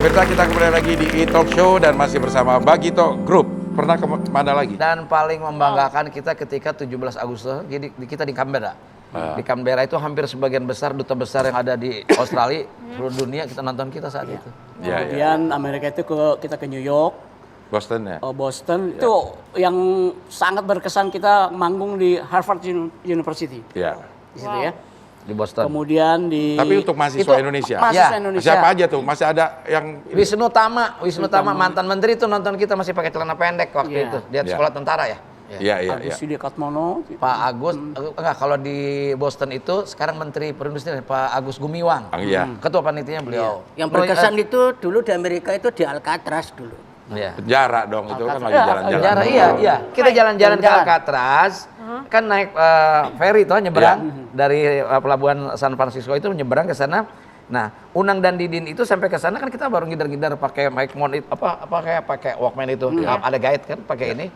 Pemirsa, kita kembali lagi di E-Talk Show dan masih bersama Bagito Group. Pernah kemana lagi? Dan paling membanggakan kita ketika 17 Agustus, jadi kita di Canberra. Di Canberra itu hampir sebagian besar duta besar yang ada di Australia, seluruh dunia kita nonton kita saat itu. Kemudian Amerika itu kita ke New York, Boston ya? Boston. Itu yang sangat berkesan, kita manggung di Harvard University. Iya. Di situ ya. Di Boston. Kemudian di Tapi untuk mahasiswa Indonesia? Mahasiswa Ya. Indonesia. Siapa aja tuh? Masih ada yang... Wisnu Tama mantan menteri itu nonton kita masih pakai celana pendek waktu itu. Dia sekolah tentara ya. Iya. Agus Yudi Katmono. Pak Agus, enggak, kalau di Boston itu sekarang Menteri Perindustrian Pak Agus Gumiwang. Iya. Ketua panitianya beliau. Yang berkesan itu dulu di Amerika itu di Alcatraz dulu. Iya. Penjara dong, itu kan lagi jalan-jalan. Penjara, iya. Kita jalan-jalan ke Alcatraz, kan naik ferry tuh nyebrang dari pelabuhan San Francisco itu menyeberang ke sana. Nah, Unang dan Didin itu sampai ke sana kan kita baru ngidar-ngidar pakai mic itu pakai Walkman itu. Ada guide kan pakai ini.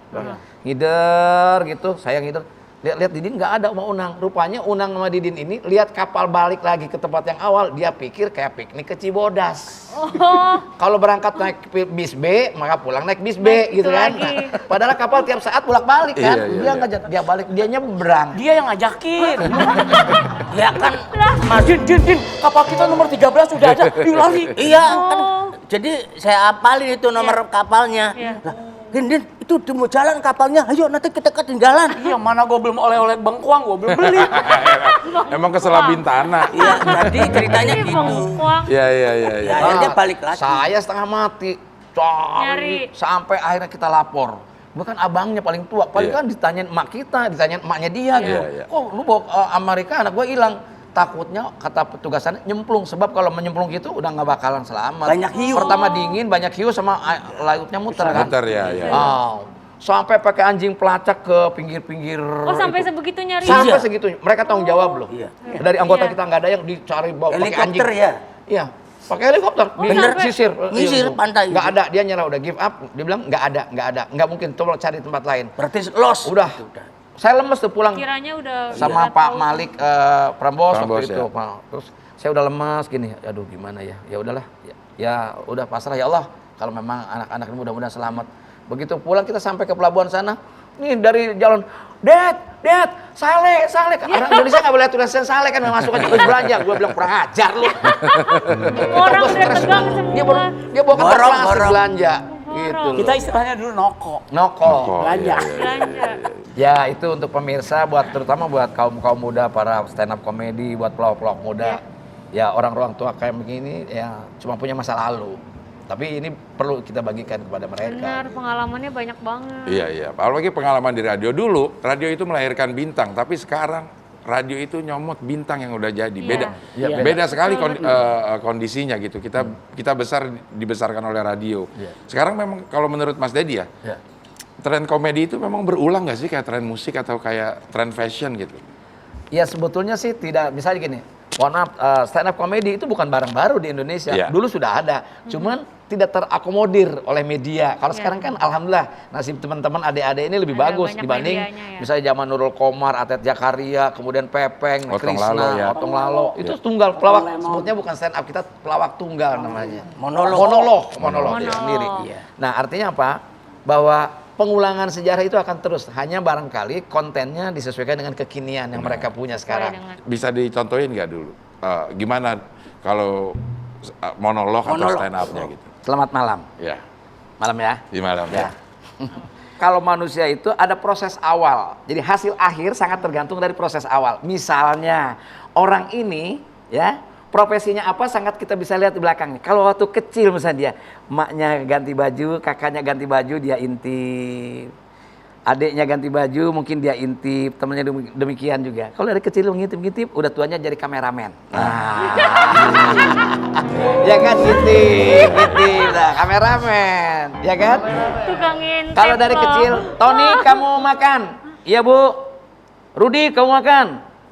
Ngider gitu, saya ngider. Lihat Didin nggak ada sama Unang. Rupanya Unang sama Didin ini lihat kapal balik lagi ke tempat yang awal, dia pikir kayak piknik ke Cibodas. Kalau berangkat naik bis B, maka pulang naik bis B gitu kan. Nah, padahal kapal tiap saat bolak-balik kan. Dia nggak dia balik, dia nyebrang. Dia yang ngajakin. Ya kan, Mas Din, kapal kita nomor 13 udah ada, yuk lari. Iya, kan. Jadi saya apalin itu nomor kapalnya. Lah, Din, itu udah mau jalan kapalnya, ayo nanti kita ketinggalan. Iya, mana gue belum oleh-oleh bengkuang, gue belum beli. Emang kesela Bintana. Iya, jadi ceritanya gitu. Iya. Ya, akhirnya balik lagi. Saya setengah mati, cari sampai akhirnya kita lapor. Bukan abangnya paling tua, paling kan ditanyain emak kita, ditanyain emaknya dia gitu. Kok lu bawa Amerika, anak gue hilang. Takutnya kata petugasannya nyemplung, sebab kalau menyemplung gitu udah nggak bakalan selamat. Banyak hiu. Pertama dingin, banyak hiu sama lautnya muter kan. Muter ya. Sampai pakai anjing pelacak ke pinggir-pinggir. Oh, sampai sebegitunya Ri? Sampai segitunya. Mereka tanggung jawab loh. Iya. Dari anggota kita nggak ada yang dicari bawa pakai anjing. Helikopter ya? Iya. Pakai helikopter, Bener. sisir. Nyisir pantai. Nggak ada, dia nyerah udah give up. Dia bilang nggak ada, nggak mungkin. Coba cari tempat lain. Berarti lost. Udah. Saya lemes tuh pulang Kiranya udah sama udah Pak tahu. Malik Prambos waktu Prambos, itu. Pak. Terus saya udah lemes gini. Aduh gimana ya? Ya udahlah. Ya udah pasrah ya Allah. Kalau memang anak-anak ini mudah-mudahan selamat. Begitu pulang kita sampai ke pelabuhan sana. Nih dari jalan, Dad, Saleh. Orang Indonesia nggak boleh tulisan Saleh kan, masuk aja terus belanja. Gue bilang kurang ajar lu. Orang udah tegang semua. Dia bawa kantong plastik Borong. belanja. Gitu. Kita istilahnya dulu Noko. belanja. Belanja. Ya itu untuk pemirsa, terutama buat kaum muda, para stand up comedy, buat pelawak muda. Ya orang tua kayak begini ya cuma punya masa lalu. Tapi ini perlu kita bagikan kepada mereka. Benar, pengalamannya banyak banget. Iya. Apalagi pengalaman di radio dulu, radio itu melahirkan bintang, tapi sekarang radio itu nyomot bintang yang udah jadi. Beda sekali kondisinya gitu. Kita dibesarkan oleh radio. Sekarang memang kalau menurut Mas Dedi ya, tren komedi itu memang berulang nggak sih kayak tren musik atau kayak tren fashion gitu? Ya sebetulnya sih tidak, misalnya gini, mohon maaf, stand up comedy itu bukan barang baru di Indonesia. Dulu sudah ada, cuman tidak terakomodir oleh media. Kalau sekarang kan alhamdulillah nasib teman-teman adik-adik ini lebih Ada bagus banyak dibanding medianya, ya. misalnya zaman Nurul Komar, Atet Jakaria, kemudian Pepeng, Otong Krisna, Lalo, ya. Otong Lalo. Itu tunggal pelawak, sebutnya bukan stand up, kita pelawak tunggal namanya. Monolog. Monolog dia sendiri. Nah artinya apa? Bahwa pengulangan sejarah itu akan terus, hanya barangkali kontennya disesuaikan dengan kekinian yang mereka punya sekarang. Bisa dicontohin nggak dulu? Gimana kalau monolog atau stand up-nya gitu? Selamat malam. Ya, Malam ya. di malam ya. Kalau manusia itu ada proses awal. Jadi hasil akhir sangat tergantung dari proses awal. Misalnya orang ini ya profesinya apa sangat kita bisa lihat di belakangnya. Kalau waktu kecil misalnya dia emaknya ganti baju, kakaknya ganti baju, dia intip. Adiknya ganti baju, mungkin dia intip, temennya demikian juga. Kalau dari kecil ngintip-ngintip, udah tuanya jadi kameramen. Nah. Ya kan ngintip. Nah, kameramen, ya kan? Tukang intip. Kalau dari loh. kecil, Tony kamu makan, iya Bu. Rudi kamu makan,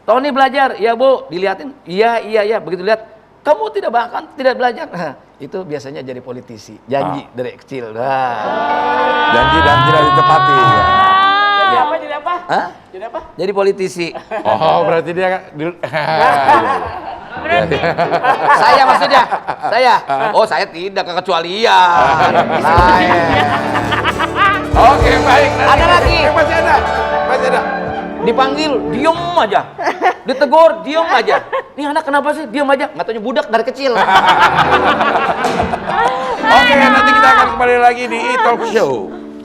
Tony belajar, iya Bu. Dilihatin, iya. Begitu lihat, kamu tidak makan, tidak belajar. Nah, itu biasanya jadi politisi, janji dari kecil. Janji dan tidak ditepati. Ya. Jadi apa? Hah? Jadi apa? Jadi politisi. Oh, berarti dia Berarti Saya maksudnya, saya. Oh, saya tidak kekecualian. Lain. Oke, baik. Ada lagi. Masih ada. Masih ada. Dipanggil, diem aja. Ditegur, diem aja. Nih anak kenapa sih diem aja? Nggak taunya budak dari kecil. Oke, nanti kita akan kembali lagi di E-Talk Show.